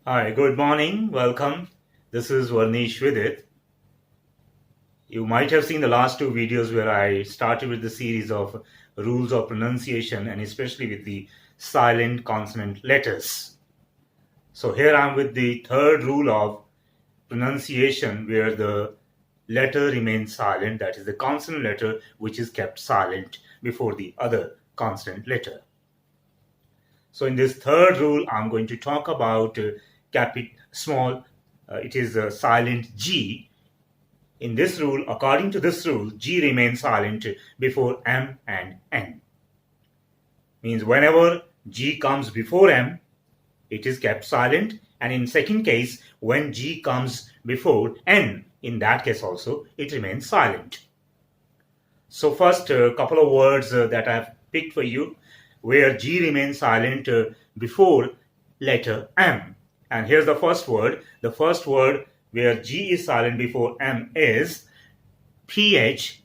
Hi, good morning. Welcome. This is Varnish Vidit. You might have seen the last two videos where I started with the series of rules of pronunciation and especially with the silent consonant letters. So here I'm with the third rule of pronunciation where the letter remains silent, that is the consonant letter which is kept silent before the other consonant letter. So in this third rule, I'm going to talk about small, it is a silent G. In this rule, according to this rule, G remains silent before M and N. Means whenever G comes before M, it is kept silent. And in second case, when G comes before N, in that case also, it remains silent. So first, a couple of words that I've picked for you, where G remains silent before letter M. And here's the first word. The first word where G is silent before M is PHLEGM.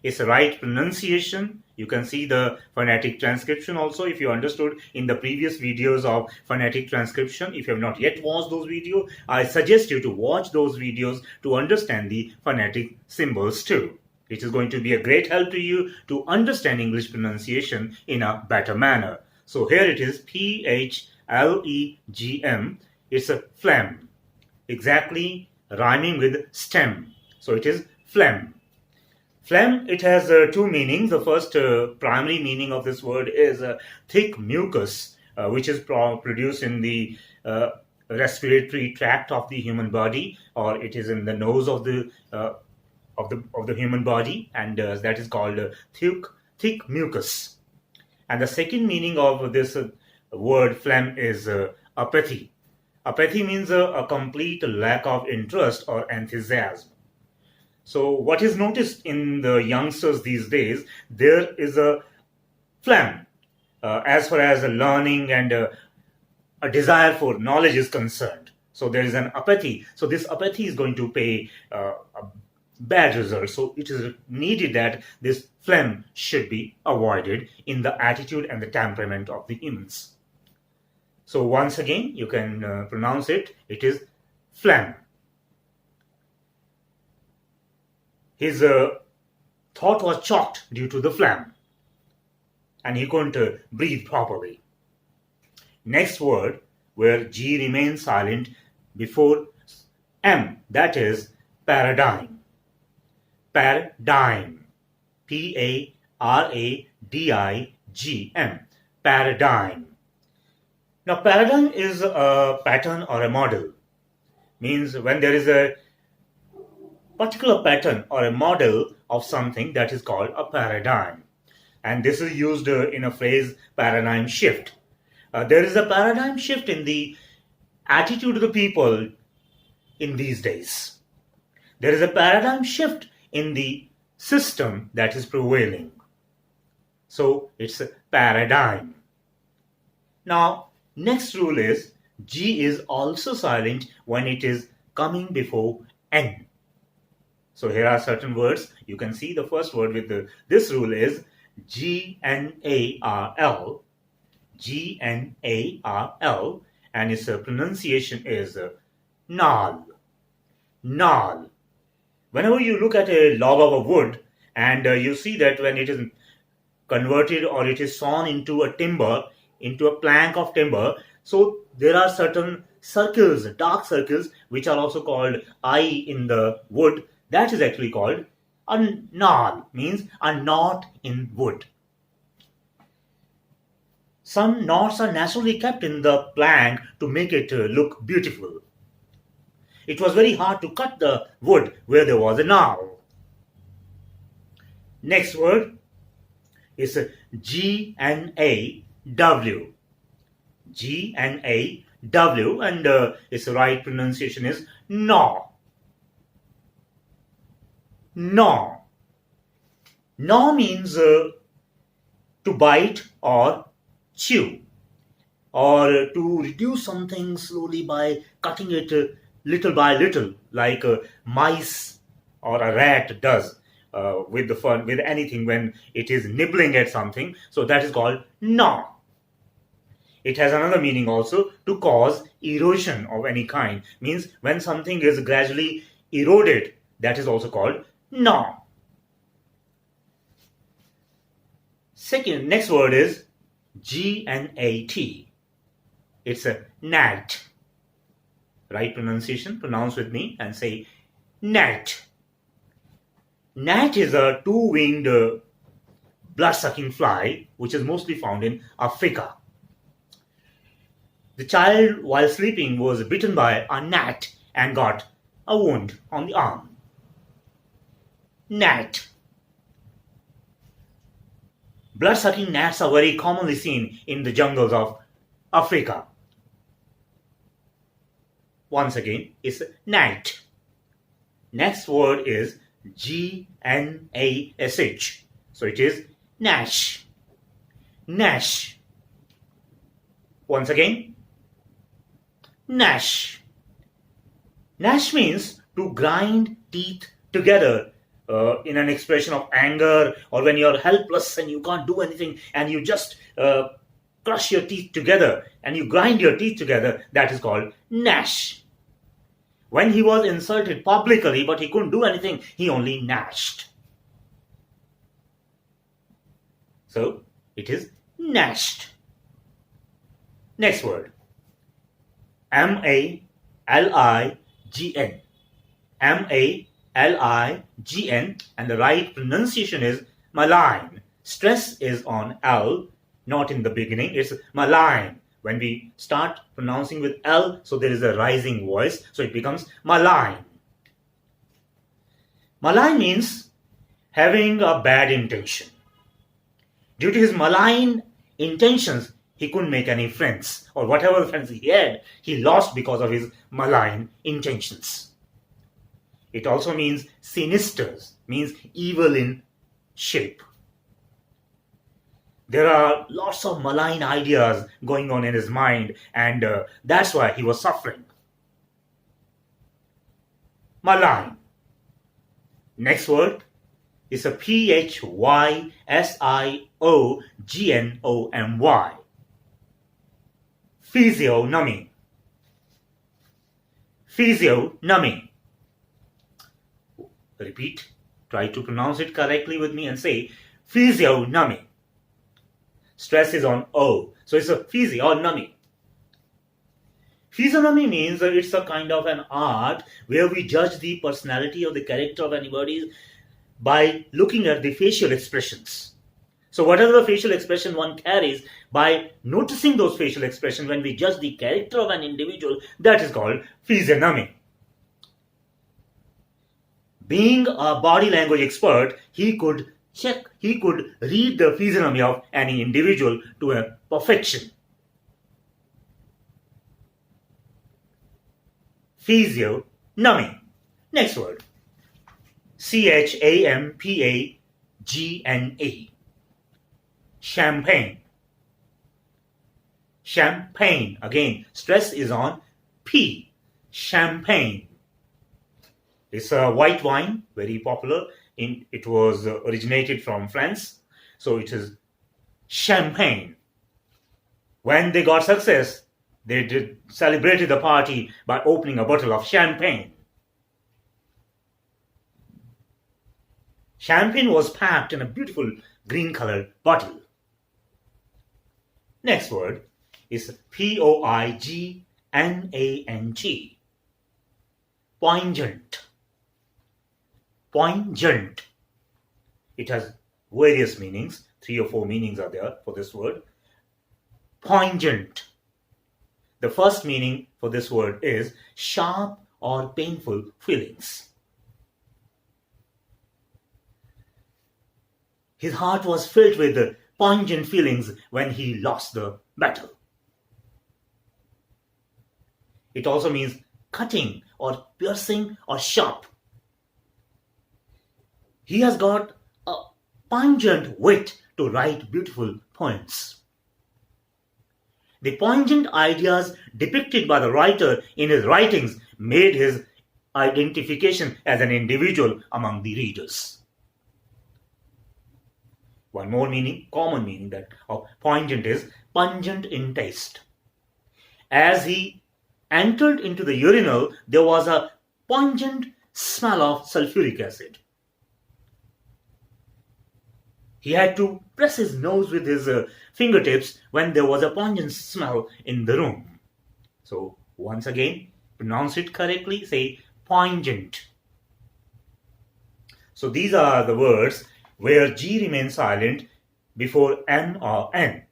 It's a right pronunciation. You can see the phonetic transcription also if you understood in the previous videos of phonetic transcription. If you have not yet watched those videos, I suggest you to watch those videos to understand the phonetic symbols too. It is going to be a great help to you to understand English pronunciation in a better manner. So here it is, PHLEGM. It's a phlegm, exactly rhyming with stem. So it is phlegm. Phlegm, it has two meanings. The first primary meaning of this word is thick mucus, which is produced in the respiratory tract of the human body, or it is in the nose of the human body, and that is called thick mucus. And the second meaning of this word phlegm is apathy. Apathy means a complete lack of interest or enthusiasm. So what is noticed in the youngsters these days, there is a phlegm as far as learning and a desire for knowledge is concerned. So there is an apathy. So this apathy is going to pay a bad result. So it is needed that this phlegm should be avoided in the attitude and the temperament of the humans. So once again, you can pronounce it. It is phlegm. His throat was choked due to the phlegm, and he couldn't breathe properly. Next word, where G remains silent before M, that is paradigm. Paradigm. Paradigm. Paradigm. Now, paradigm is a pattern or a model. Means when there is a particular pattern or a model of something, that is called a paradigm. And this is used in a phrase paradigm shift. There is a paradigm shift in the attitude of the people in these days. There is a paradigm shift in the system that is prevailing. So it's a paradigm. Now, next rule is G is also silent when it is coming before N. So here are certain words. You can see the first word with this rule is GNARL. GNARL, and its pronunciation is NAL. NAL. Whenever you look at a log of a wood and you see that when it is converted or it is sawn into a timber, into a plank of timber, so there are certain circles, dark circles, which are also called eye in the wood. That is actually called a knot, means a knot in wood. Some knots are naturally kept in the plank to make it look beautiful. It was very hard to cut the wood where there was a knot. Next word is GNAW. GNAW, and its right pronunciation is gnaw. Gnaw. Gnaw means to bite or chew, or to reduce something slowly by cutting it little by little, like mice or a rat does with anything when it is nibbling at something. So that is called gnaw. It has another meaning also, to cause erosion of any kind. Means when something is gradually eroded, that is also called gnaw. Next word is G-N-A-T. It's a gnat. Right pronunciation, pronounce with me and say gnat. Gnat is a two-winged blood-sucking fly which is mostly found in Africa. The child, while sleeping, was bitten by a gnat and got a wound on the arm. Gnat. Blood-sucking gnats are very commonly seen in the jungles of Africa. Once again, it's gnat. Next word is G-N-A-S-H. So it is gnash. Gnash. Once again, gnash. Gnash means to grind teeth together in an expression of anger, or when you're helpless and you can't do anything and you just crush your teeth together and you grind your teeth together. That is called gnash. When he was insulted publicly but he couldn't do anything, he only gnashed. So it is gnashed. Next word, M-A-L-I-G-N. M-A-L-I-G-N, and the right pronunciation is malign. Stress is on L, not in the beginning. It's malign. When we start pronouncing with L, so there is a rising voice, so it becomes malign. Malign means having a bad intention. Due to his malign intentions, he couldn't make any friends, or whatever friends he had, he lost because of his malign intentions. It also means sinister, means evil in shape. There are lots of malign ideas going on in his mind, and that's why he was suffering. Malign. Next word is a P-H-Y-S-I-O-G-N-O-M-Y. Physiognomy. Physiognomy. Repeat. Try to pronounce it correctly with me and say physiognomy. Stress is on O. So it's a physiognomy. Physiognomy means that it's a kind of an art where we judge the personality or the character of anybody by looking at the facial expressions. So whatever the facial expression one carries, by noticing those facial expressions when we judge the character of an individual, that is called physiognomy. Being a body language expert, he could read the physiognomy of any individual to a perfection. Physiognomy. Next word. C-H-A-M-P-A-G-N-A. Champagne. Champagne. Again, stress is on P. Champagne. It's a white wine, very popular. It was originated from France. So it is champagne. When they got success, they celebrated the party by opening a bottle of champagne. Champagne was packed in a beautiful green colored bottle. Next word is P-O-I-G-N-A-N-T. Poignant. Poignant. It has various meanings. 3 or 4 meanings are there for this word. Poignant. The first meaning for this word is sharp or painful feelings. His heart was filled with poignant feelings when he lost the battle. It also means cutting or piercing or sharp. He has got a pungent wit to write beautiful poems. The poignant ideas depicted by the writer in his writings made his identification as an individual among the readers. One more meaning, common meaning that of poignant is pungent in taste. As he entered into the urinal, there was a pungent smell of sulfuric acid. He had to press his nose with his fingertips when there was a pungent smell in the room. So, once again, pronounce it correctly, say pungent. So, these are the words where G remains silent before M or N.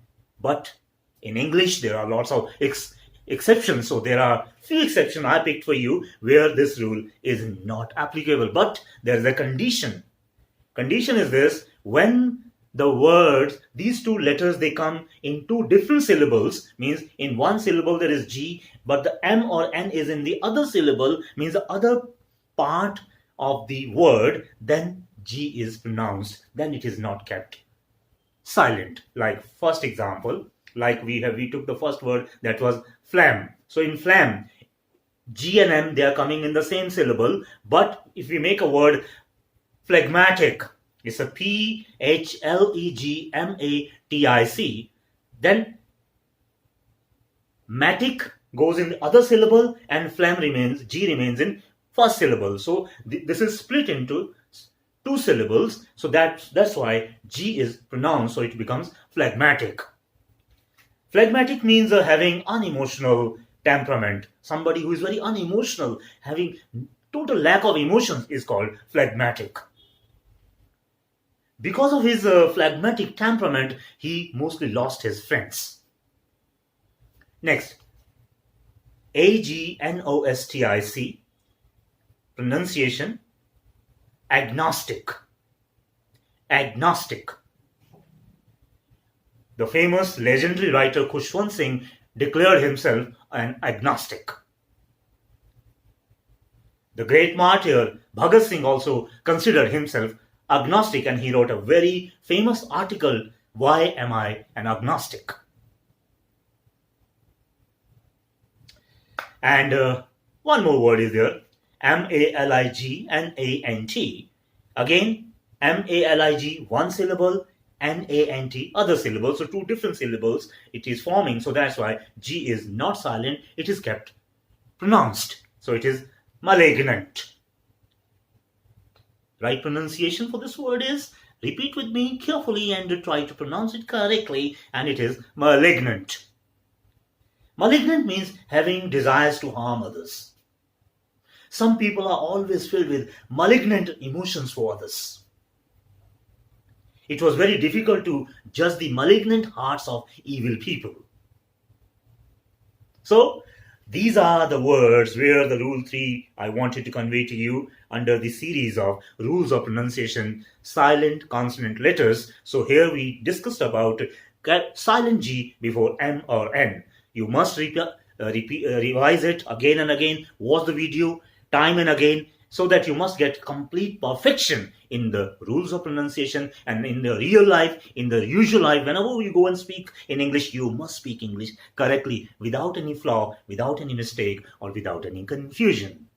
But in English, there are lots of exceptions. So, there are few exceptions I picked for you where this rule is not applicable. But there is a condition. Condition is this: when the words, these two letters, they come in two different syllables, means in one syllable there is G, but the M or N is in the other syllable, means the other part of the word, then G is pronounced, then it is not kept silent. Like first example, like we took the first word, that was phlegm. So in phlegm, G and M, they are coming in the same syllable, but if we make a word phlegmatic, it's a P-H-L-E-G-M-A-T-I-C, then matic goes in the other syllable and phlegm remains, G remains in first syllable. So this is split into two syllables, so that's why G is pronounced, so it becomes phlegmatic. Phlegmatic means having unemotional temperament. Somebody who is very unemotional, having total lack of emotions, is called phlegmatic. Because of his phlegmatic temperament, he mostly lost his friends. Next, agnostic, pronunciation, agnostic. Agnostic. The famous legendary writer Khushwant Singh declared himself an agnostic. The great martyr Bhagat Singh also considered himself agnostic, and he wrote a very famous article, "Why Am I an Agnostic?" And one more word is there, M-A-L-I-G-N-A-N-T. Again, M-A-L-I-G, one syllable, N-A-N-T, other syllable. So two different syllables it is forming. So that's why G is not silent, it is kept pronounced. So it is malignant. Right pronunciation for this word is, repeat with me carefully and try to pronounce it correctly, and it is malignant. Malignant means having desires to harm others. Some people are always filled with malignant emotions for others. It was very difficult to judge the malignant hearts of evil people. So, these are the words where the rule 3 I wanted to convey to you under the series of rules of pronunciation, silent consonant letters. So here we discussed about silent G before M or N. You must revise it again and again, watch the video time and again, so that you must get complete perfection in the rules of pronunciation, and in the real life, in the usual life, whenever you go and speak in English, you must speak English correctly, without any flaw, without any mistake, or without any confusion.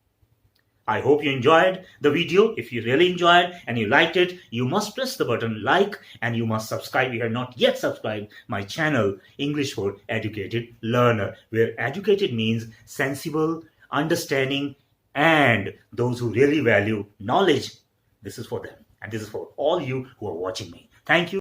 I hope you enjoyed the video. If you really enjoyed and you liked it, you must press the button like, and you must subscribe if you have not yet subscribed my channel, English for Educated Learner, where educated means sensible, understanding, and those who really value knowledge. This is for them, and this is for all you who are watching me. Thank you.